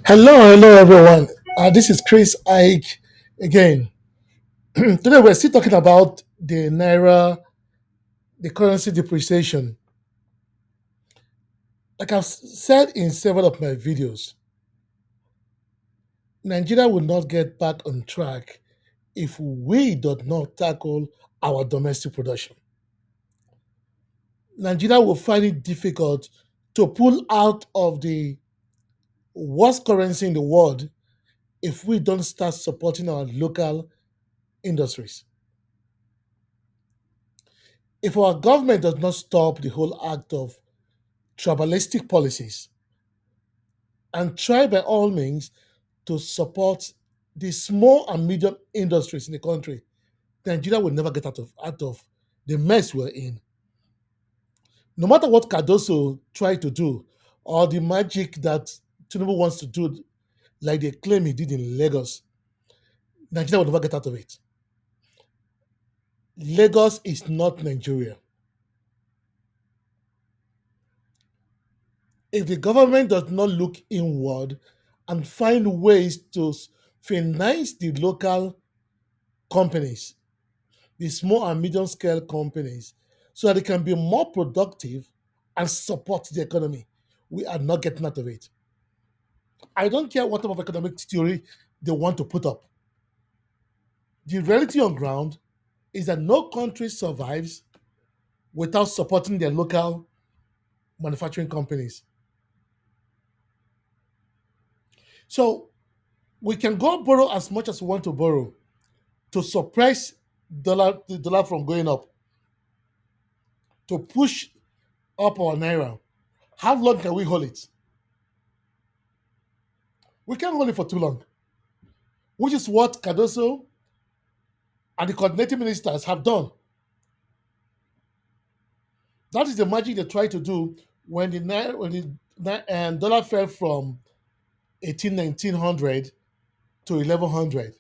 Hello everyone. This is Chris Ike again. Today we're still talking about the Naira, the currency depreciation. Like I've said in several of my videos, Nigeria will not get back on track if we do not tackle our domestic production. Nigeria will find it difficult to pull out of the worst currency in the world if we don't start supporting our local industries. If our government does not stop the whole act of tribalistic policies and try by all means to support the small and medium industries in the country, Nigeria will never get out of the mess we're in. No matter what Cardoso try to do, or the magic that Tinubu wants to do, like they claim he did in Lagos, Nigeria will never get out of it. Lagos is not Nigeria. If the government does not look inward and find ways to finance the local companies, the small and medium scale companies, so that they can be more productive and support the economy, we are not getting out of it. I don't care what type of economic theory they want to put up. The reality on ground is that no country survives without supporting their local manufacturing companies. So we can go borrow as much as we want to borrow to suppress the dollar from going up, to push up our naira. How long can we hold it? We can't hold it for too long, which is what Cardoso and the coordinating ministers have done. That is the magic they try to do when the dollar fell from 1900 to 1100.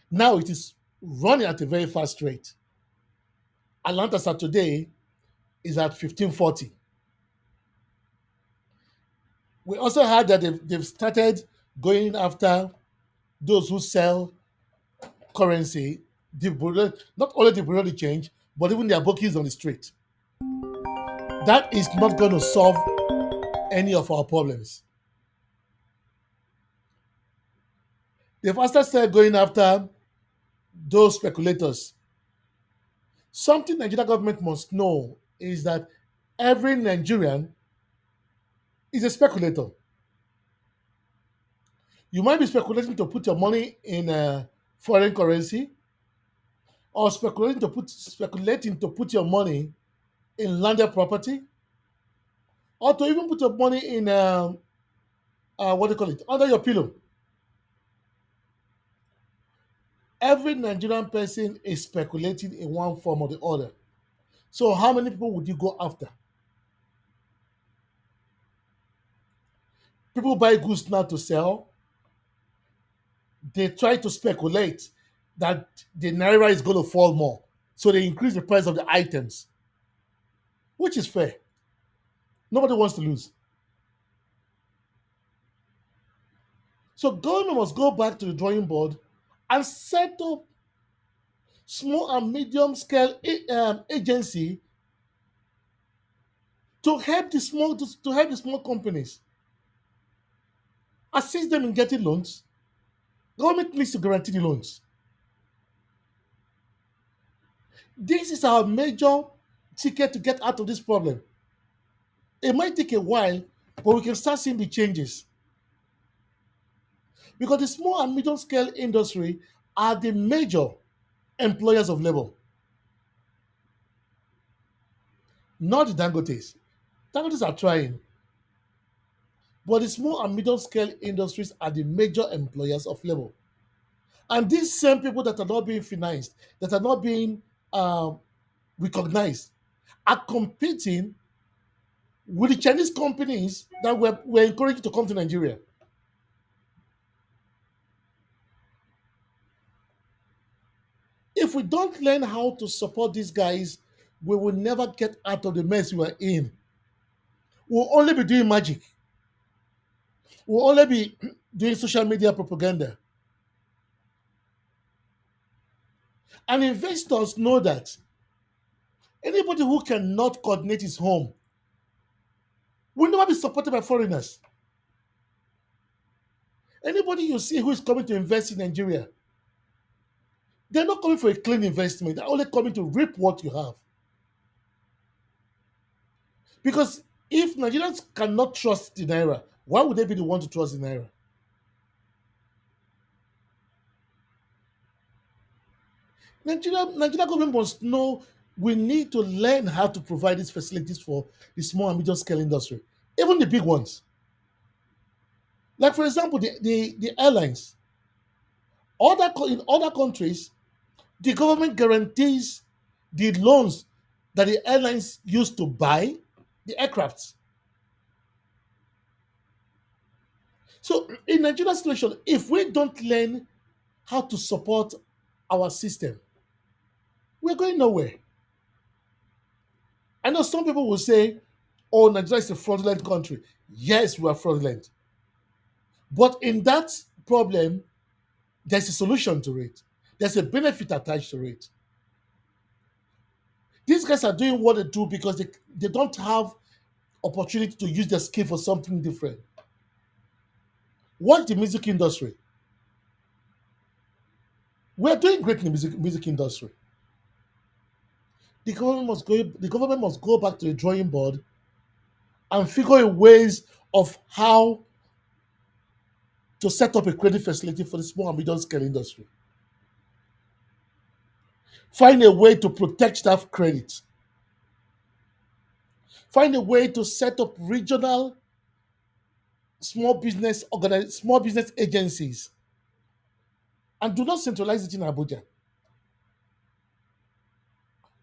Now it is running at a very fast rate. Atlanta's at today is at 1540. We also heard that they've started going after those who sell currency, not only the bureau de change, but even their bookies on the street. That is not going to solve any of our problems. They've also started going after those speculators. Something Nigerian government must know is that every Nigerian is a speculator. You might be speculating to put your money in a foreign currency, or speculating to put your money in landed property, or to even put your money in what do you call it, under your pillow. Every Nigerian person is speculating in one form or the other. So how many people would you go after? People buy goods now to sell. They try to speculate that the naira is going to fall more. So they increase the price of the items, which is fair. Nobody wants to lose. So government must go back to the drawing board and set up small and medium scale agency to help the small companies, assist them in getting loans. Government needs to guarantee the loans. This is our major ticket to get out of this problem. It might take a while, but we can start seeing the changes because the small and medium scale industry are the major employers of labor, not the Dangotes. Dangotes are trying, but the small and medium scale industries are the major employers of labor. And these same people that are not being financed, that are not being um, recognized, are competing with the Chinese companies that were encouraged to come to Nigeria. If we don't learn how to support these guys, we will never get out of the mess we are in. We'll only be doing magic. We'll only be doing social media propaganda. And investors know that anybody who cannot coordinate his home will never be supported by foreigners. Anybody you see who is coming to invest in Nigeria, they're not coming for a clean investment. They're only coming to reap what you have. Because if Nigerians cannot trust the Naira, why would they be the one to trust the Naira? Nigeria government must know we need to learn how to provide these facilities for the small and medium scale industry, even the big ones. Like for example, the airlines. In other countries, the government guarantees the loans that the airlines use to buy the aircrafts. So in Nigeria's situation, if we don't learn how to support our system, we're going nowhere. I know some people will say, oh, Nigeria is a fraudulent country. Yes, we are fraudulent. But in that problem, there's a solution to it. There's a benefit attached to it. These guys are doing what they do because they don't have opportunity to use their skill for something different. Watch the music industry. We're doing great in the music industry. The government must go back to the drawing board and figure out ways of how to set up a credit facility for the small and medium scale industry. Find a way to protect staff credit. Find a way to set up regional small business agencies, and do not centralize it in Abuja.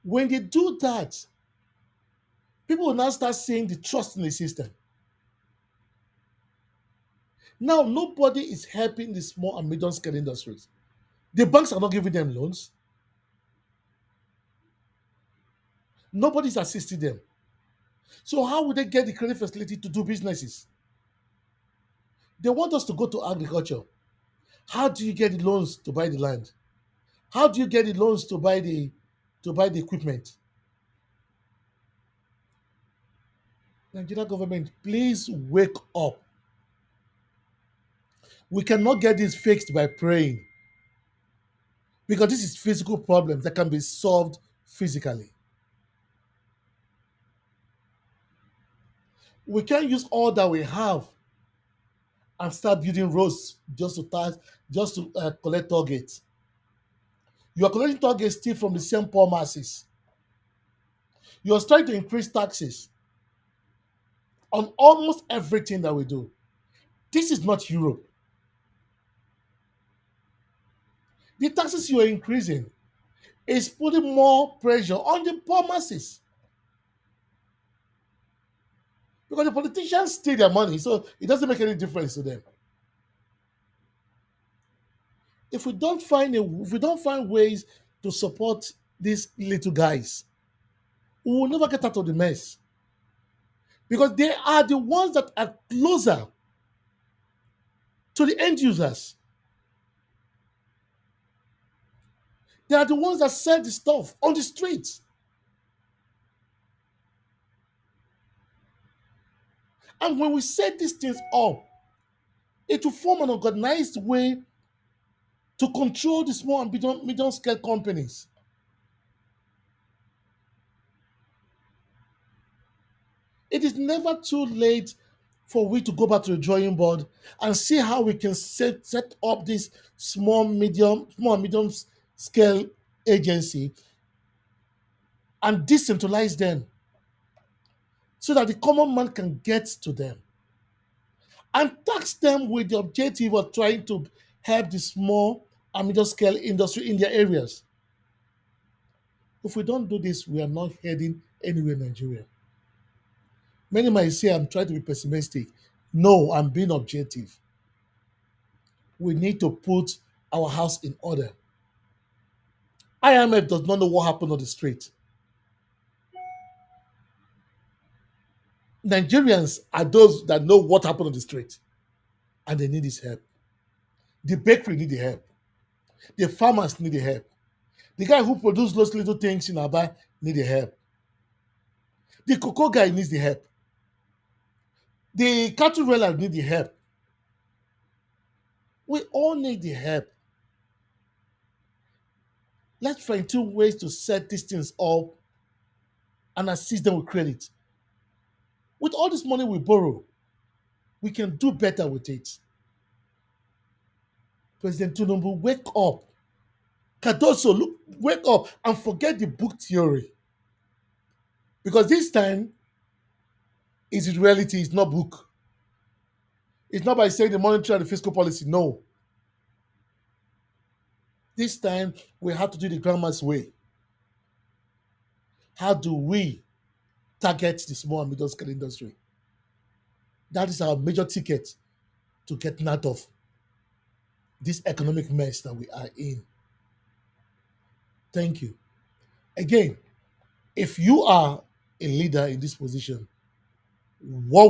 When they do that, people will now start seeing the trust in the system. Now, nobody is helping the small and medium scale industries. The banks are not giving them loans. Nobody's assisting them. So, how would they get the credit facility to do businesses? They want us to go to agriculture. How do you get the loans to buy the land? How do you get the loans to buy the equipment? Nigeria government, please wake up. We cannot get this fixed by praying because this is physical problems that can be solved physically. We can't use all that we have and start building roads just to collect targets. You are collecting targets still from the same poor masses. You are trying to increase taxes on almost everything that we do. This is not Europe. The taxes you are increasing is putting more pressure on the poor masses because the politicians steal their money, so it doesn't make any difference to them. If we don't find ways to support these little guys, we will never get out of the mess because they are the ones that are closer to the end users. They are the ones that sell the stuff on the streets. And when we set these things up, it will form an organized way to control the small and medium scale companies. It is never too late for we to go back to the drawing board and see how we can set up this small and medium scale agency and decentralize them so that the common man can get to them and tax them with the objective of trying to help the small and medium scale industry in their areas. If we don't do this, we are not heading anywhere in Nigeria. Many might say I'm trying to be pessimistic. No, I'm being objective. We need to put our house in order. IMF does not know what happened on the street. Nigerians are those that know what happened on the street. and they need his help. The bakery need the help. The farmers need the help. The guy who produce those little things in Aba need the help. The cocoa guy needs the help. The cattle railer need the help. We all need the help. Let's find two ways to set these things up and assist them with credit. With all this money we borrow, we can do better with it. President Tinubu, wake up. Cardoso, look, wake up and forget the book theory. Because this time is in reality, it's not book. It's not by saying the monetary and the fiscal policy. No. This time we have to do the grandma's way. How do we target the small and middle scale industry? That is our major ticket to getting out of this economic mess that we are in. Thank you. Again, if you are a leader in this position, what